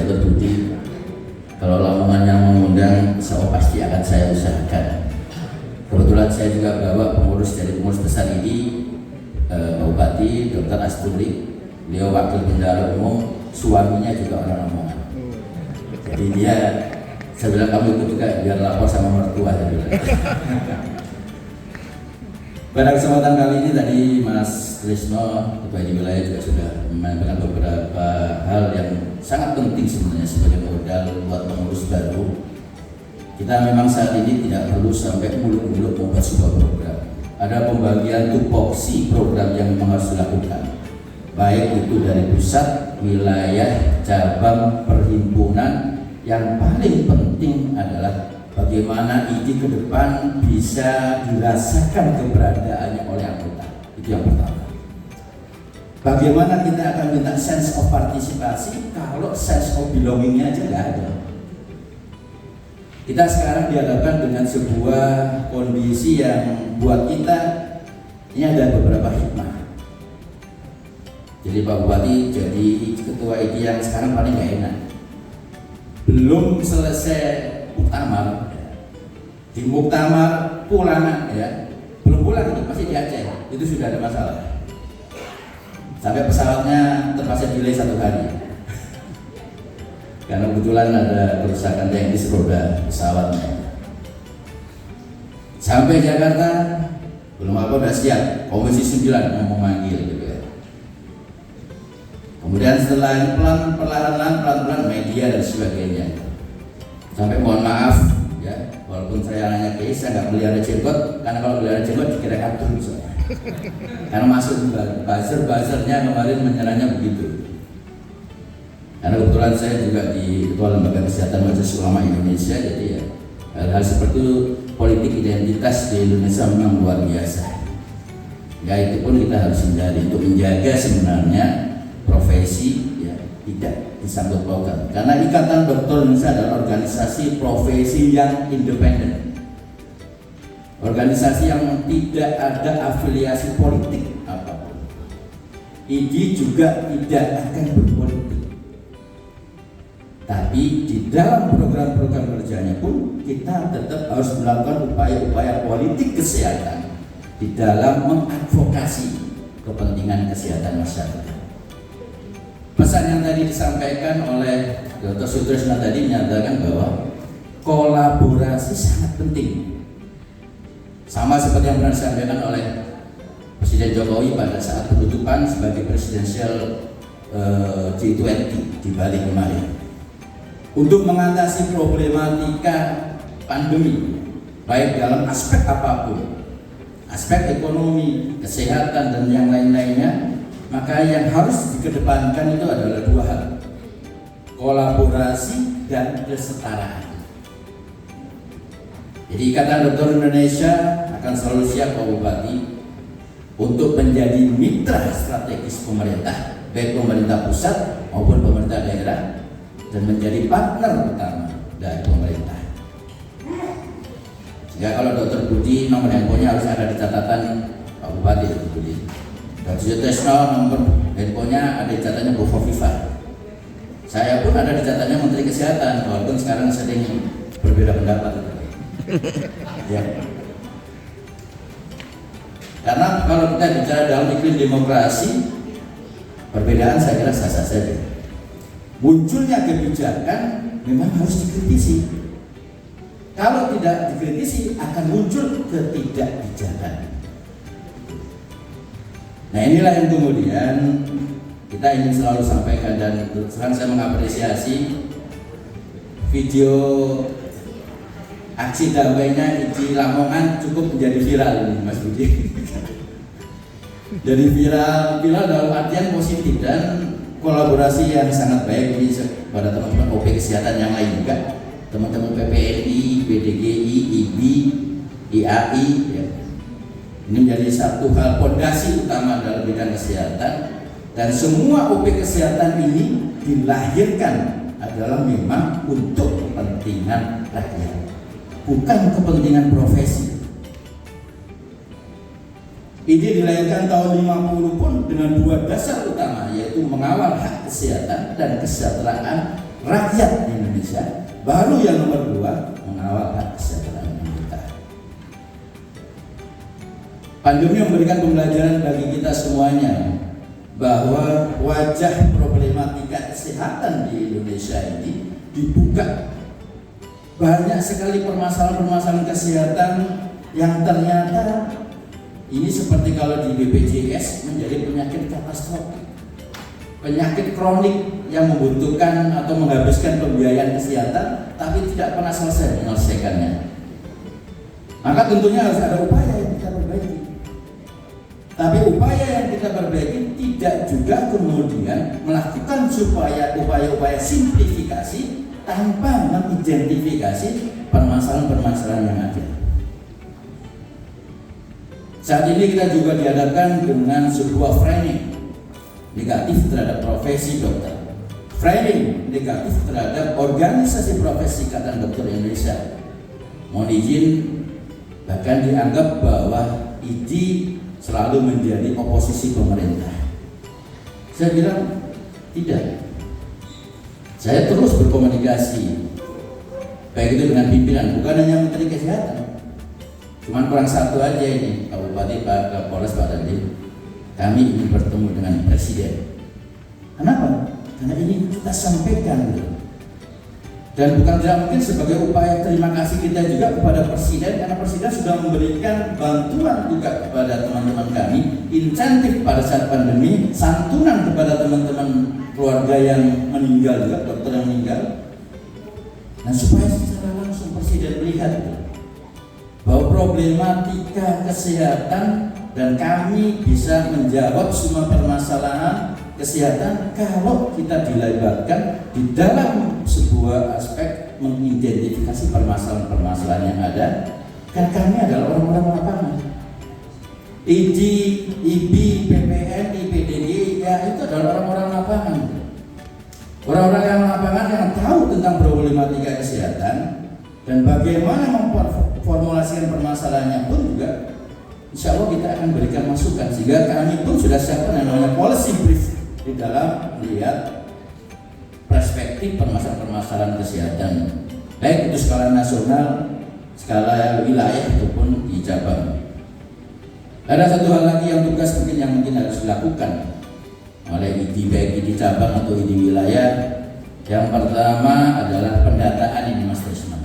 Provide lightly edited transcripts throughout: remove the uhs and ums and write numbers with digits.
Dr. Budi, kalau Lamongannya mengundang, saya pasti akan saya usahakan. Kebetulan saya juga bawa pengurus dari pengurus besar ini, Pak Bupati Dr. Asturi, beliau wakil bendahara umum, suaminya juga orang Lamongan. Jadi dia, saya bilang kamu ikut juga biar lapor sama mertua. Pada kesempatan kali ini tadi Mas Trisno, Ketua di wilayah juga sudah menyampaikan beberapa hal yang sangat penting sebenarnya sebagai modal buat pengurus baru. Kita memang saat ini tidak perlu sampai muluk-muluk membuat sebuah program. Ada pembagian tupoksi program yang memang harus dilakukan, baik itu dari pusat, wilayah, cabang, perhimpunan. Yang paling penting adalah bagaimana ini ke depan bisa dirasakan keberadaannya oleh anggota. Itu yang pertama. Bagaimana kita akan minta sense of partisipasi kalau sense of belongingnya aja nggak ada. Kita sekarang dihadapkan dengan sebuah kondisi yang buat kita ini ada beberapa hikmah. Jadi Pak Bupati jadi ketua ID yang sekarang paling nggak enak. Belum selesai muktamar, di muktamar pulang ya, belum pulang itu masih di Aceh, itu sudah ada masalah. Sampai pesawatnya terpaksa delay 1 hari karena kebetulan ada kerusakan teknis roda pesawatnya. Sampai Jakarta belum apa udah siap, Komisi 9 mau memanggil gitu ya. Kemudian setelah pelan-pelan media dan sebagainya. Sampai mohon maaf ya, walaupun saya nanya ke saya nggak melihara jenggot, karena kalau melihara jenggot dikira atur misalnya. Karena masuk buzzer-buzzernya kemarin menyerangnya begitu. Karena kebetulan saya juga di Ketua Lembaga Kesehatan Majelis Ulama Indonesia, jadi ya hal-hal seperti itu, politik identitas di Indonesia memang luar biasa. Ya itu pun kita harus hindari untuk menjaga sebenarnya profesi ya tidak disangkut pautkan. Karena Ikatan Dokter Indonesia adalah organisasi profesi yang independen, organisasi yang tidak ada afiliasi politik apapun. IDI juga tidak akan berpolitik. Tapi di dalam program-program kerjanya pun kita tetap harus melakukan upaya-upaya politik kesehatan di dalam mengadvokasi kepentingan kesehatan masyarakat. Pesan yang tadi disampaikan oleh Dr. Sutrisno tadi menyatakan bahwa kolaborasi sangat penting. Sama seperti yang pernah disampaikan oleh Presiden Jokowi pada saat penutupan sebagai presidensial G20 di Bali kemarin. Untuk mengatasi problematika pandemi, baik dalam aspek apapun, aspek ekonomi, kesehatan, dan yang lain-lainnya, maka yang harus dikedepankan itu adalah 2 hal: kolaborasi dan kesetaraan. Jadi Ikatan Dokter Indonesia akan selalu siap Pak Bupati untuk menjadi mitra strategis pemerintah, baik pemerintah pusat maupun pemerintah daerah, dan menjadi partner utama dari pemerintah. Sehingga kalau Dr. Budi nomor handphonenya harus ada di catatan Pak Bupati Dr. Budi. Dr. Sutrisno nomor handphonenya ada di catatannya Bu Khofifah. Saya pun ada di catatannya Menteri Kesehatan, walaupun sekarang sering berbeda pendapat. Ya. Karena kalau kita bicara dalam iklim demokrasi, perbedaan saya kira sah-sah saja. Munculnya kebijakan memang harus dikritisi. Kalau tidak dikritisi akan muncul ketidakbijakan. Nah inilah yang kemudian kita ingin selalu sampaikan, dan sekarang saya mengapresiasi video aksi damainya di Lamongan cukup menjadi viral ini Mas Budi. Jadi viral dalam artian positif dan kolaborasi yang sangat baik ini pada teman-teman OP kesehatan yang lain juga, teman-teman PPNI, PDGI, IBI, IAI ya. Ini menjadi satu hal fondasi utama dalam bidang kesehatan, dan semua OP kesehatan ini dilahirkan adalah memang untuk kepentingan rakyat, bukan kepentingan profesi. Ini dilahirkan tahun 50 pun dengan dua dasar utama, yaitu mengawal hak kesehatan dan kesejahteraan rakyat Indonesia. Baru yang nomor dua, mengawal hak kesejahteraan kita. Pandemi memberikan pembelajaran bagi kita semuanya bahwa wajah problematika kesehatan di Indonesia ini dibuka. Banyak sekali permasalahan-permasalahan kesehatan yang ternyata ini seperti kalau di BPJS menjadi penyakit katastrofik, penyakit kronik yang membutuhkan atau menghabiskan pembiayaan kesehatan, tapi tidak pernah selesai menyelesaikannya. Maka tentunya harus ada upaya yang kita perbaiki. Tapi upaya yang kita perbaiki tidak juga kemudian melakukan upaya-upaya simplifikasi tanpa mengidentifikasi permasalahan-permasalahan yang ada. Saat ini kita juga dihadapkan dengan sebuah framing negatif terhadap profesi dokter, framing negatif terhadap organisasi profesi Ikatan Dokter Indonesia. Mohon izin, bahkan dianggap bahwa IDI selalu menjadi oposisi pemerintah. Saya bilang tidak. Saya terus berkomunikasi, baik itu dengan pimpinan, bukan hanya Menteri Kesehatan. Cuman kurang satu aja ini, Pak Bupati, Pak Kapolres, Pak Dandim. Kami ingin bertemu dengan Presiden. Kenapa? Karena ini kita sampaikan gitu. Dan bukan tidak mungkin sebagai upaya terima kasih kita juga kepada Presiden, karena Presiden sudah memberikan bantuan juga kepada teman-teman kami, insentif pada saat pandemi, santunan kepada teman-teman keluarga yang meninggal juga, dokter yang meninggal. Nah, supaya secara langsung Presiden melihat gitu, bahwa problematika kesehatan dan kami bisa menjawab semua permasalahan kesehatan kalau kita dilibatkan di dalam sebuah aspek mengidentifikasi permasalahan-permasalahan yang ada. Karena kami adalah orang-orang lapangan. ID, IB, PPN, IPDG, ya itu adalah orang-orang lapangan. Orang-orang yang lapangan yang tahu tentang problematika kesehatan dan bagaimana memformulasikan permasalahannya pun juga insya Allah kita akan berikan masukan, sehingga kami pun sudah siapkan yang namanya policy brief di dalam melihat perspektif permasalahan kesehatan, baik itu skala nasional, skala wilayah ataupun di cabang. Ada satu hal lagi yang tugas yang mungkin harus dilakukan oleh ID, baik di cabang atau di wilayah. Yang pertama adalah pendataan ini, Mas Trisno.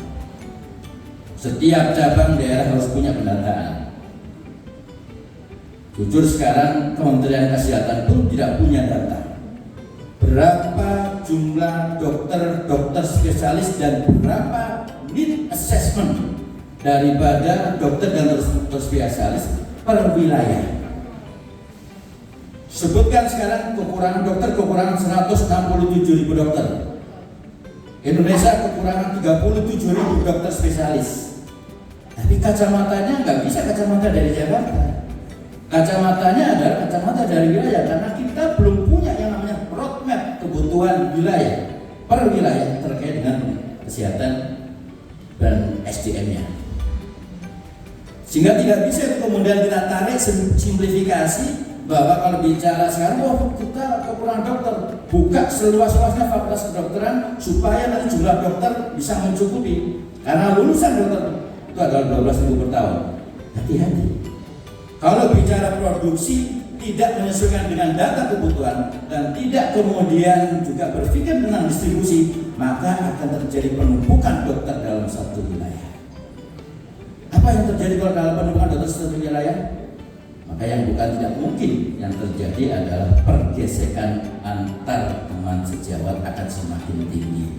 Setiap cabang daerah harus punya pendataan. Jujur sekarang Kementerian Kesehatan pun tidak punya data berapa jumlah dokter spesialis dan berapa need assessment daripada dokter dan dokter spesialis per wilayah. Sebutkan sekarang kekurangan 167.000 dokter. Indonesia kekurangan 37.000 dokter spesialis. Tapi kacamatanya nggak bisa kacamata dari Jakarta. Kacamatanya adalah kacamata dari wilayah, karena kita belum punya yang namanya roadmap kebutuhan wilayah per wilayah terkait dengan kesehatan dan SDM-nya. Sehingga tidak bisa kemudian kita tarik simplifikasi bahwa kalau bicara sekarang, kita kekurangan dokter, buka seluas-luasnya fakultas kedokteran supaya nanti jumlah dokter bisa mencukupi. Karena lulusan dokter itu adalah 12.000 per tahun. Hati-hati. Kalau bicara produksi tidak menyesuaikan dengan data kebutuhan dan tidak kemudian juga berpikir tentang distribusi, maka akan terjadi penumpukan dokter dalam satu wilayah. Apa yang terjadi kalau dalam penumpukan dokter satu wilayah? Maka yang bukan tidak mungkin yang terjadi adalah pergesekan antar teman sejawat akan semakin tinggi.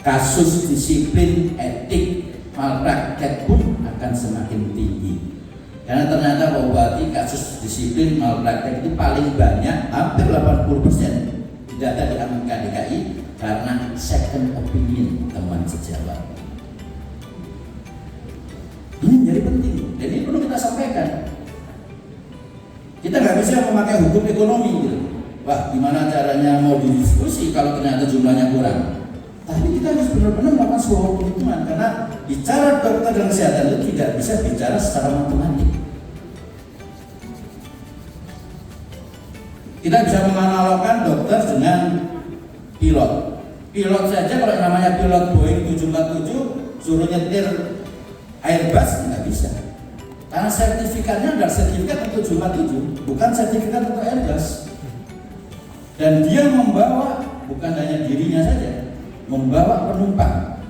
Kasus disiplin, etik, malpraktek pun akan semakin tinggi. Karena ternyata Pak Bupati, kasus disiplin malpraktek itu paling banyak, hampir 80% di data di Amerika DKI, karena second opinion teman sejawat. Ini menjadi penting dan ini perlu kita sampaikan. Kita nggak bisa memakai hukum ekonomi gitu. Wah, gimana caranya mau didiskusi kalau ternyata jumlahnya kurang. Tapi kita harus benar-benar melakukan sebuah perhitungan, karena bicara dokter dan kesehatan itu tidak bisa bicara secara matematik. Kita bisa menganalogkan dokter dengan pilot. Pilot saja kalau namanya pilot Boeing 747 suruh nyetir Airbus nggak bisa. Karena sertifikatnya adalah sertifikat untuk 747, bukan sertifikat untuk Airbus. Dan dia membawa bukan hanya dirinya saja, membawa penumpang.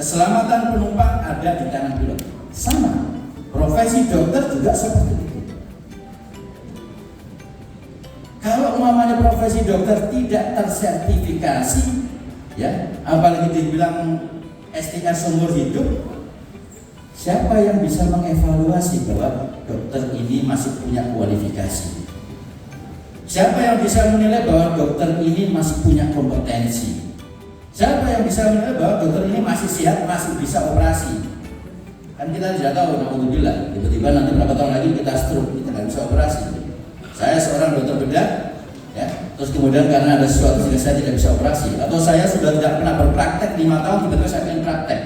Keselamatan penumpang ada di tangan pilot. Sama, profesi dokter juga seperti itu. Kalau umpamanya profesi dokter tidak tersertifikasi, ya, apalagi dibilang STR seumur hidup, siapa yang bisa mengevaluasi bahwa dokter ini masih punya kualifikasi? Siapa yang bisa menilai bahwa dokter ini masih punya kompetensi? Siapa yang bisa menilai bahwa dokter ini masih sehat, masih bisa operasi? Kan kita tidak tahu, alhamdulillah, tiba-tiba nanti berapa tahun lagi kita stroke, kita nggak bisa operasi. Saya seorang dokter bedah, ya, terus kemudian karena ada sesuatu sehingga saya tidak bisa operasi, atau saya sudah tidak pernah berpraktek 5 tahun, tiba-tiba saya ingin praktek.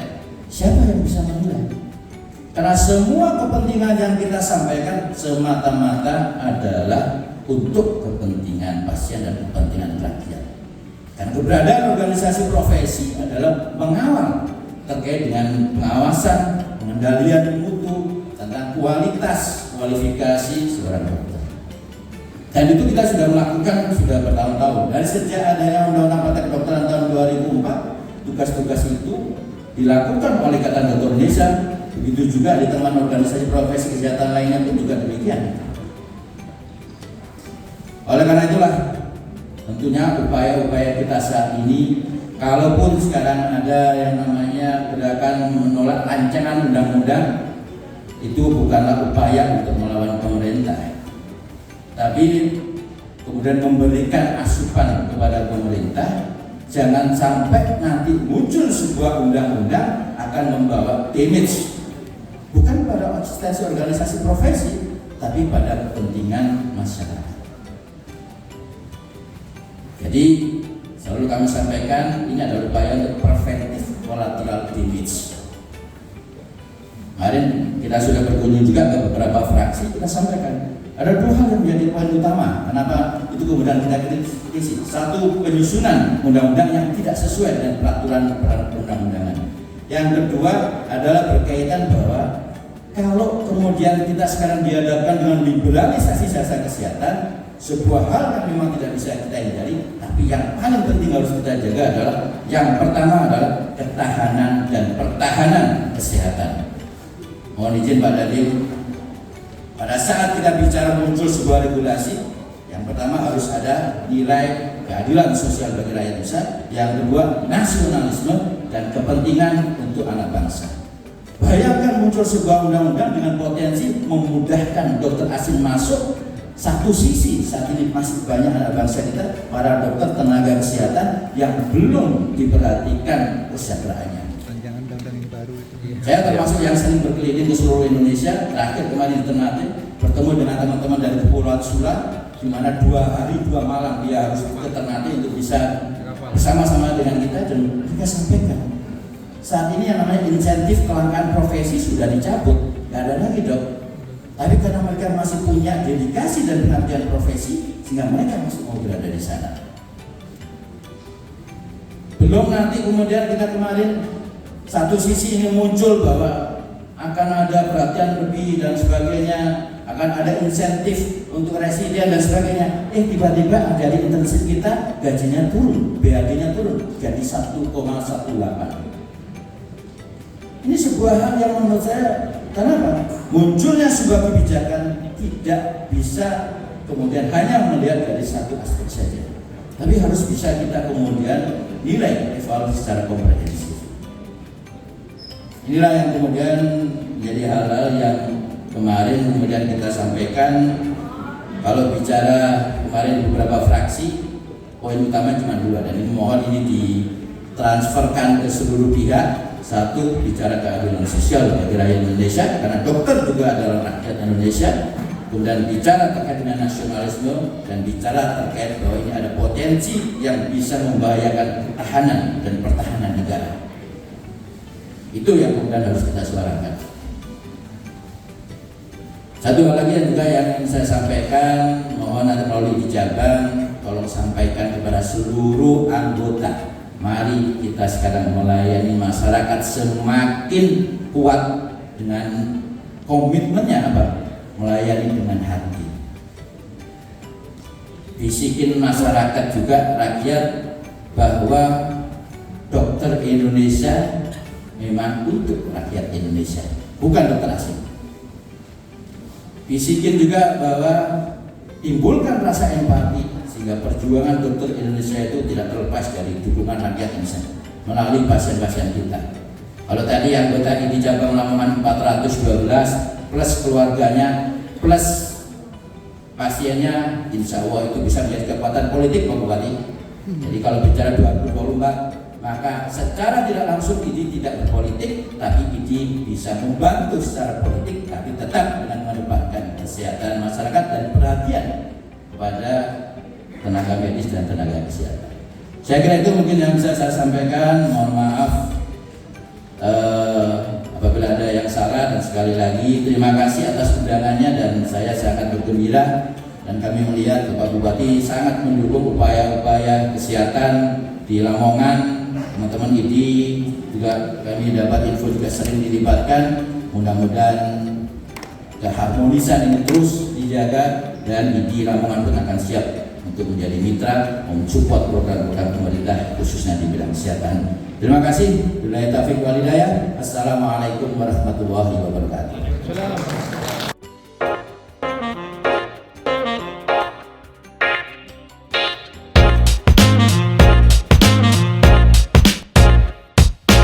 Siapa yang bisa menilai? Karena semua kepentingan yang kita sampaikan semata-mata adalah untuk kepentingan pasien dan kepentingan rakyat. Dan keberadaan organisasi profesi adalah mengawal terkait dengan pengawasan, pengendalian mutu tentang kualifikasi seorang dokter. Dan itu kita sudah melakukan sudah bertahun-tahun. Dari sejak adanya Undang-Undang Praktek Kedokteran tahun 2004, tugas-tugas itu dilakukan oleh Ikatan Dokter Indonesia. Begitu juga di teman organisasi profesi kesehatan lainnya pun juga demikian. Oleh karena itulah, tentunya upaya-upaya kita saat ini, kalaupun sekarang ada yang namanya gerakan menolak rancangan undang-undang, itu bukanlah upaya untuk melawan pemerintah, tapi kemudian memberikan asupan kepada pemerintah. Jangan sampai nanti muncul sebuah undang-undang akan membawa damage bukan pada eksistensi organisasi profesi, tapi pada kepentingan masyarakat. Jadi selalu kami sampaikan ini adalah upaya untuk preventif collateral damage. Kemarin kita sudah berkunjung juga ke beberapa fraksi, kita sampaikan ada 2 hal yang menjadi poin utama. Kenapa itu kemudian kita kritisi? Satu, penyusunan undang-undang yang tidak sesuai dengan peraturan perundang-undangan. Yang kedua adalah berkaitan bahwa kalau kemudian kita sekarang dihadapkan dengan liberalisasi jasa kesehatan, sebuah hal yang memang tidak bisa kita hindari, tapi yang paling penting harus kita jaga adalah yang pertama adalah ketahanan dan pertahanan kesehatan. Mohon izin Pak Dadin, pada saat kita bicara muncul sebuah regulasi, yang pertama harus ada nilai keadilan sosial bagi rakyat besar, yang kedua nasionalisme dan kepentingan untuk anak bangsa. Bayangkan muncul sebuah undang-undang dengan potensi memudahkan dokter asing masuk. Satu sisi saat ini masih banyak anak bangsa kita, para dokter tenaga kesehatan yang belum diperhatikan kesejahteraannya. Saya termasuk yang sering berkeliling ke seluruh Indonesia. Terakhir kemarin di Ternate bertemu dengan teman-teman dari Kepulauan Sula, di mana 2 hari 2 malam dia harus ke Ternate untuk bisa bersama-sama dengan kita, dan mereka sampaikan saat ini yang namanya insentif kelangkaan profesi sudah dicabut, nggak ada lagi dok. Tapi karena mereka masih punya dedikasi dan pengabdian profesi, sehingga mereka masih mau berada di sana. Belum nanti kemudian kita kemarin satu sisi ini muncul bahwa akan ada perhatian lebih dan sebagainya, akan ada insentif untuk residen dan sebagainya. Tiba-tiba dari internship kita gajinya turun, BAD-nya turun jadi 1,18. Ini sebuah hal yang menurut saya, kenapa? Munculnya sebuah kebijakan tidak bisa kemudian hanya melihat dari satu aspek saja, tapi harus bisa kita kemudian nilai evaluasi secara komprehensif. Inilah yang kemudian menjadi hal-hal yang kemarin kemudian kita sampaikan. Kalau bicara kemarin beberapa fraksi, poin utama cuma 2, dan ini mohon ini ditransferkan ke seluruh pihak. Satu, bicara keadilan sosial bagi rakyat Indonesia, karena dokter juga adalah rakyat Indonesia. Kemudian bicara terkait dengan nasionalisme, dan bicara terkait bahwa ini ada potensi yang bisa membahayakan ketahanan dan pertahanan negara. Itu yang kemudian harus kita suarakan. Satu hal lagi yang juga yang saya sampaikan, mohon nanti melalui di Cabang tolong sampaikan kepada seluruh anggota. Mari kita sekarang melayani masyarakat semakin kuat dengan komitmennya apa? Melayani dengan hati. Bisikin masyarakat juga rakyat bahwa dokter Indonesia memang untuk rakyat Indonesia, bukan dokter asing. Bisikin juga bahwa timbulkan rasa empati sehingga perjuangan dokter Indonesia itu tidak terlepas dari dukungan rakyat Indonesia melalui pasien-pasien kita. Kalau tadi anggota ID cabang Lamongan 412 plus keluarganya plus pasiennya, insya Allah itu bisa menjadi kekuatan politik Pak Bupati. Jadi kalau bicara 2024 maka secara tidak langsung ini tidak berpolitik, tapi ini bisa membantu secara politik, tapi tetap dengan mengedepankan kesehatan masyarakat dan perhatian kepada tenaga medis dan tenaga kesehatan. Saya kira itu mungkin yang bisa saya sampaikan. Mohon maaf apabila ada yang salah, dan sekali lagi terima kasih atas undangannya, dan saya sangat bergembira dan kami melihat Bapak Bupati sangat mendukung upaya-upaya kesehatan di Lamongan. Teman-teman ID juga kami dapat info juga sering dilibatkan. Mudah-mudahan keharmonisan ini terus dijaga dan ID Lamongan pun akan siap untuk menjadi mitra mensupport program-program pemerintah khususnya di bidang kesehatan. Terima kasih. Billahi taufiq wal hidayah. Assalamualaikum warahmatullahi wabarakatuh.